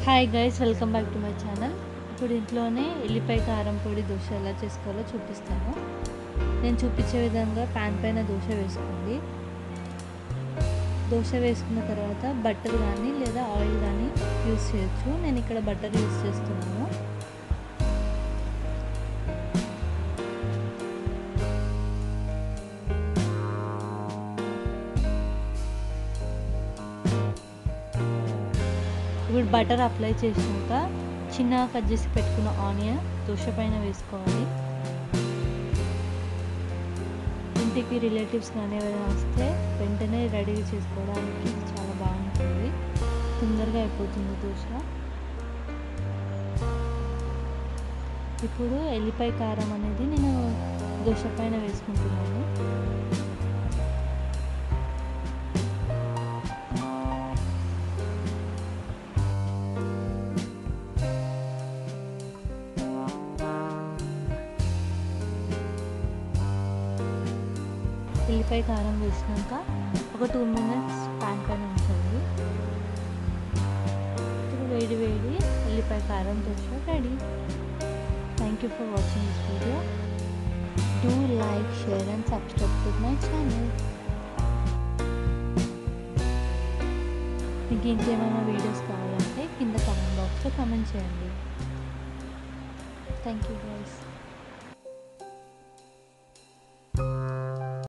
Hi guys, welcome back to my channel. ఇప్పుడు ఇంట్లోనే ఎల్లిపాయ కారం పొడి దోశ ఎలా చేసుకోవాలో చూపిస్తాను. నేను చూపించే విధంగా ప్యాన్ పైన దోశ వేసుకోండి. దోశ వేసుకున్న తర్వాత బటర్ కానీ లేదా ఆయిల్ కానీ యూస్ చేయొచ్చు. నేను ఇక్కడ బటర్ యూస్ చేస్తున్నాను. ఇప్పుడు బటర్ అప్లై చేసినాక చిన్నగా కట్ చేసి పెట్టుకున్న ఆనియన్ దోశ పైన వేసుకోవాలి. ఇంటికి రిలేటివ్స్ కానీ ఎవరైనా వస్తే వెంటనే రెడీ చేసుకోవడానికి చాలా బాగుంటుంది, తొందరగా అయిపోతుంది దోశ. ఇప్పుడు ఎల్లిపాయ కారం అనేది నేను దోశ పైన వేసుకుంటున్నాను. ఎల్లిపాయ కారం వేసినాక ఒక 2 minutes ప్యాన్ పైన ఉంచండి. ఇప్పుడు వేడి వేడి ఎల్లిపాయ కారం dosa ready. Thank you for watching this video. Do like, share and subscribe to my channel. మీకు ఇంకేమైనా వీడియోస్ కావాలంటే కింద కామెంట్ బాక్స్లో కామెంట్ చేయండి. Thank you guys.